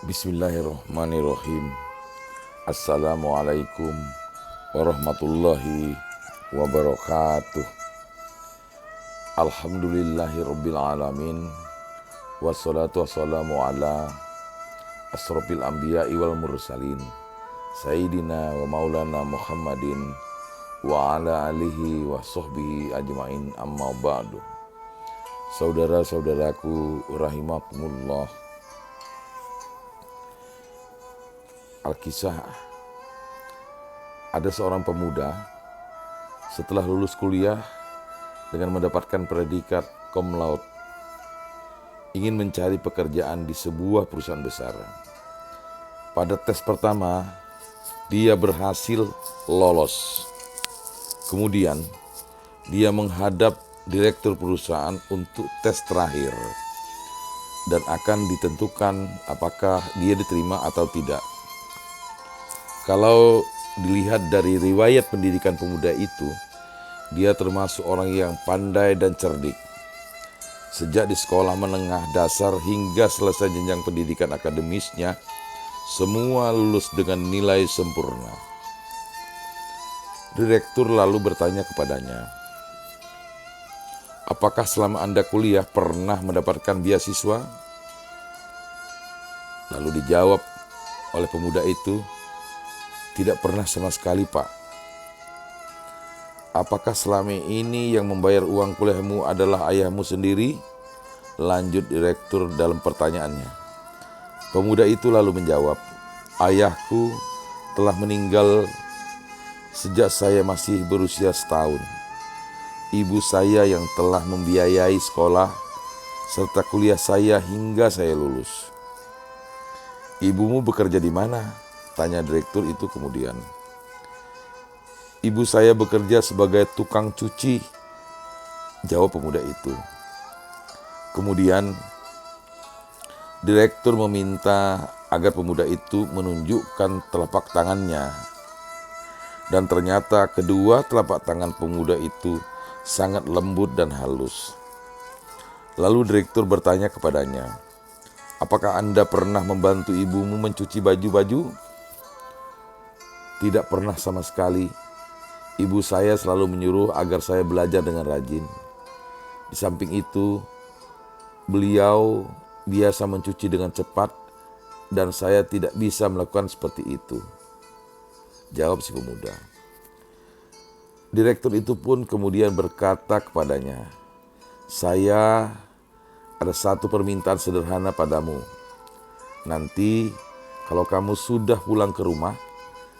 Bismillahirrahmanirrahim. Assalamualaikum warahmatullahi wabarakatuh. Alhamdulillahirabbil alamin. Wassalatu wassalamu ala asrofil anbiya'i wal mursalin Sayyidina wa maulana Muhammadin wa ala alihi wa sahbihi ajma'in, amma ba'du. Saudara-saudaraku rahimakumullah, Alkisah, ada seorang pemuda setelah lulus kuliah dengan mendapatkan predikat cum laude, ingin mencari pekerjaan di sebuah perusahaan besar. Pada tes pertama, dia berhasil lolos. Kemudian, dia menghadap direktur perusahaan untuk tes terakhir dan akan ditentukan apakah dia diterima atau tidak. Kalau dilihat dari riwayat pendidikan pemuda itu, dia termasuk orang yang pandai dan cerdik. Sejak di sekolah menengah dasar hingga selesai jenjang pendidikan akademisnya, semua lulus dengan nilai sempurna. Direktur lalu bertanya kepadanya, "Apakah selama Anda kuliah pernah mendapatkan beasiswa?" Lalu dijawab oleh pemuda itu, "Tidak pernah sama sekali, Pak." "Apakah selama ini yang membayar uang kuliahmu adalah ayahmu sendiri?" lanjut direktur dalam pertanyaannya. Pemuda itu lalu menjawab, "Ayahku telah meninggal sejak saya masih berusia setahun. Ibu saya yang telah membiayai sekolah serta kuliah saya hingga saya lulus." "Ibumu bekerja di mana?" tanya direktur itu kemudian. "Ibu saya bekerja sebagai tukang cuci," jawab pemuda itu. Kemudian direktur meminta agar pemuda itu menunjukkan telapak tangannya. Dan ternyata kedua telapak tangan pemuda itu sangat lembut dan halus. Lalu direktur bertanya kepadanya, "Apakah Anda pernah membantu ibumu mencuci baju-baju?" "Tidak pernah sama sekali. Ibu saya selalu menyuruh agar saya belajar dengan rajin. Di samping itu, beliau biasa mencuci dengan cepat dan saya tidak bisa melakukan seperti itu," jawab si pemuda. Direktur itu pun kemudian berkata kepadanya, "Saya ada satu permintaan sederhana padamu. Nanti kalau kamu sudah pulang ke rumah,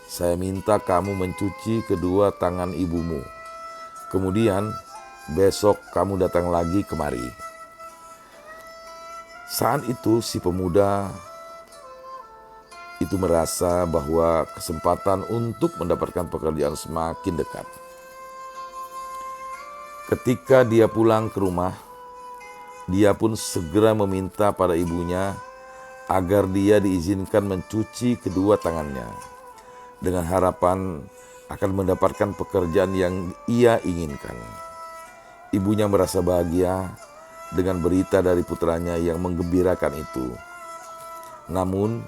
saya minta kamu mencuci kedua tangan ibumu. Kemudian besok kamu datang lagi kemari." Saat itu si pemuda itu merasa bahwa kesempatan untuk mendapatkan pekerjaan semakin dekat. Ketika dia pulang ke rumah, dia pun segera meminta pada ibunya agar dia diizinkan mencuci kedua tangannya, dengan harapan akan mendapatkan pekerjaan yang ia inginkan. Ibunya merasa bahagia dengan berita dari putranya yang menggembirakan itu. Namun,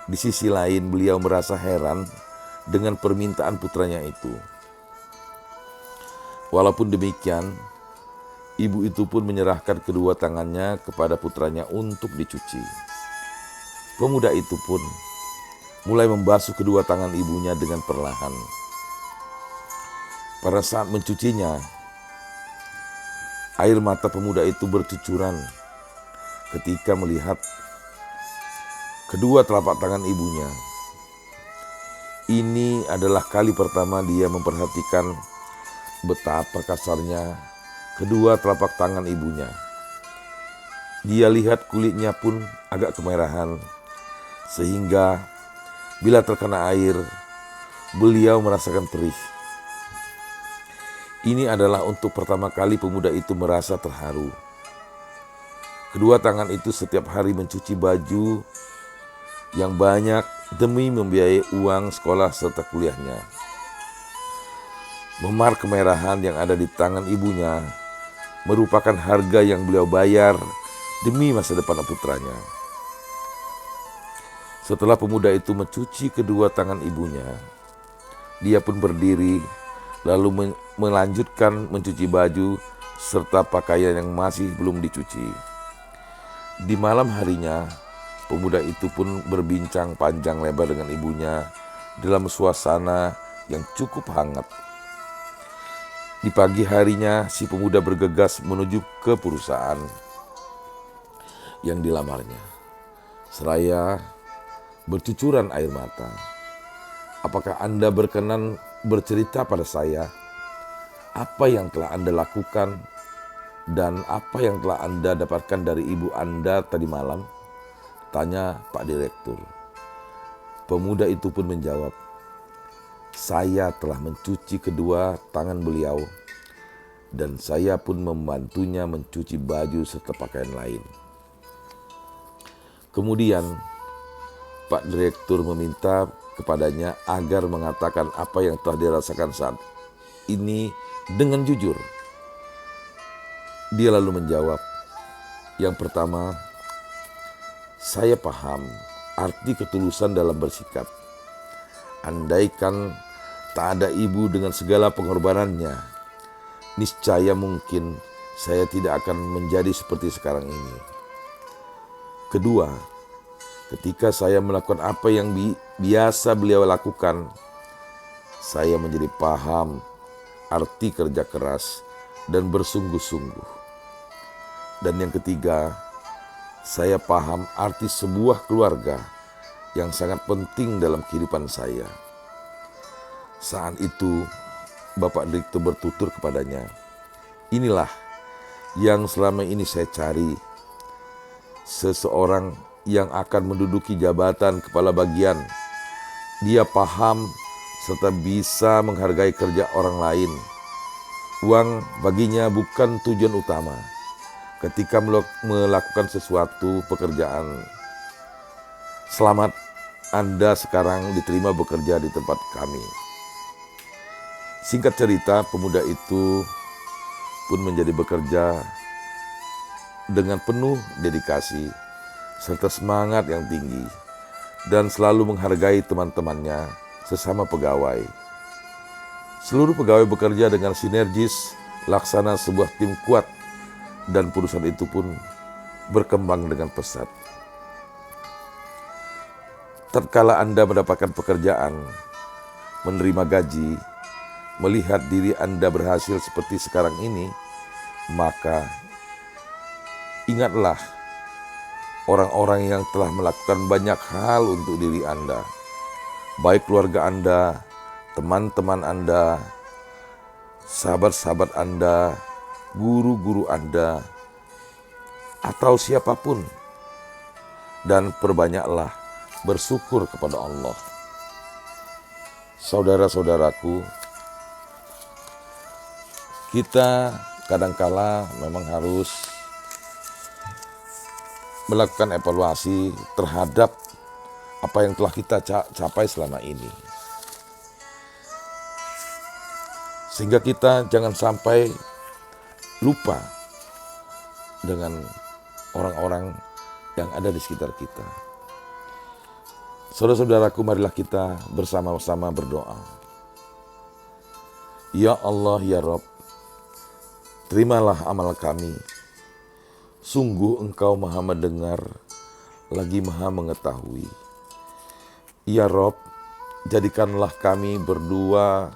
di sisi lain beliau merasa heran dengan permintaan putranya itu. Walaupun demikian, ibu itu pun menyerahkan kedua tangannya kepada putranya untuk dicuci. Pemuda itu pun mulai membasuh kedua tangan ibunya dengan perlahan. Pada saat mencucinya, air mata pemuda itu bercucuran ketika melihat kedua telapak tangan ibunya. Ini adalah kali pertama dia memperhatikan betapa kasarnya kedua telapak tangan ibunya. Dia lihat kulitnya pun agak kemerahan, sehingga bila terkena air, beliau merasakan perih. Ini adalah untuk pertama kali pemuda itu merasa terharu. Kedua tangan itu setiap hari mencuci baju yang banyak demi membiayai uang sekolah serta kuliahnya. Memar kemerahan yang ada di tangan ibunya merupakan harga yang beliau bayar demi masa depan putranya. Setelah pemuda itu mencuci kedua tangan ibunya, dia pun berdiri lalu melanjutkan mencuci baju serta pakaian yang masih belum dicuci. Di malam harinya, pemuda itu pun berbincang panjang lebar dengan ibunya dalam suasana yang cukup hangat. Di pagi harinya, si pemuda bergegas menuju ke perusahaan yang dilamarnya, seraya bercucuran air mata. Apakah Anda berkenan bercerita pada saya apa yang telah Anda lakukan dan apa yang telah Anda dapatkan dari ibu Anda tadi malam? Tanya Pak Direktur. Pemuda itu pun menjawab, saya telah mencuci kedua tangan beliau dan saya pun membantunya mencuci baju serta pakaian lain. Kemudian Pak Direktur meminta kepadanya agar mengatakan apa yang telah dirasakan saat ini dengan jujur. Dia lalu menjawab, yang pertama, saya paham arti ketulusan dalam bersikap. Andaikan tak ada ibu dengan segala pengorbanannya, niscaya mungkin saya tidak akan menjadi seperti sekarang ini. Kedua, ketika saya melakukan apa yang biasa beliau lakukan, saya menjadi paham arti kerja keras dan bersungguh-sungguh. Dan yang ketiga, saya paham arti sebuah keluarga yang sangat penting dalam kehidupan saya. Saat itu, Bapak Direktur bertutur kepadanya, inilah yang selama ini saya cari, seseorang yang akan menduduki jabatan kepala bagian. Dia paham serta bisa menghargai kerja orang lain. Uang baginya bukan tujuan utama ketika melakukan sesuatu pekerjaan. Selamat, Anda sekarang diterima bekerja di tempat kami. Singkat cerita, pemuda itu pun menjadi bekerja dengan penuh dedikasi serta semangat yang tinggi dan selalu menghargai teman-temannya sesama pegawai. Seluruh pegawai bekerja dengan sinergis laksana sebuah tim kuat dan perusahaan itu pun berkembang dengan pesat. Tatkala Anda mendapatkan pekerjaan, menerima gaji, melihat diri Anda berhasil seperti sekarang ini, maka ingatlah orang-orang yang telah melakukan banyak hal untuk diri Anda, baik keluarga Anda, teman-teman Anda, sahabat-sahabat Anda, guru-guru Anda, atau siapapun, dan perbanyaklah bersyukur kepada Allah. Saudara-saudaraku, kita kadangkala memang harus melakukan evaluasi terhadap apa yang telah kita capai selama ini. Sehingga kita jangan sampai lupa dengan orang-orang yang ada di sekitar kita. Saudara-saudaraku, marilah kita bersama-sama berdoa. Ya Allah, ya Rabb, terimalah amal kami. Sungguh Engkau Maha mendengar, lagi Maha mengetahui. Ya Rabb, jadikanlah kami berdua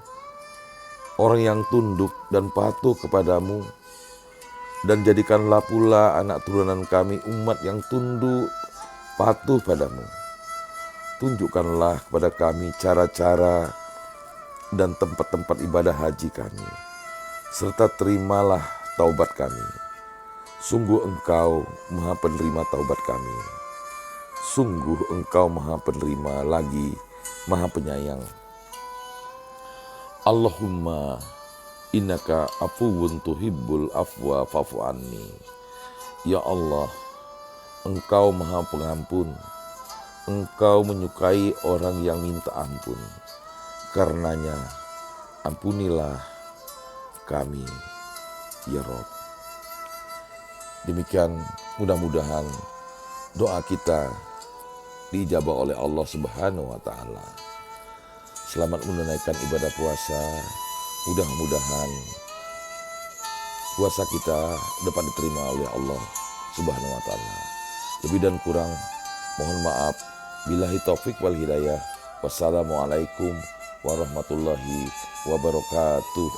orang yang tunduk dan patuh kepadamu, dan jadikanlah pula anak turunan kami umat yang tunduk patuh padamu. Tunjukkanlah kepada kami cara-cara dan tempat-tempat ibadah haji kami, serta terimalah taubat kami. Sungguh Engkau Maha penerima taubat kami. Sungguh Engkau Maha penerima lagi Maha penyayang. Allahumma innaka afuwun tuhibbul afwa fa'fu anni. Ya Allah, Engkau Maha pengampun. Engkau menyukai orang yang minta ampun. Karenanya, ampunilah kami, ya Rabb. Demikian mudah-mudahan doa kita dijabah oleh Allah Subhanahu wa taala. Selamat menunaikan ibadah puasa. Mudah-mudahan puasa kita dapat diterima oleh Allah Subhanahu wa taala. Lebih dan kurang mohon maaf. Billahi taufik wal hidayah. Wassalamualaikum warahmatullahi wabarakatuh.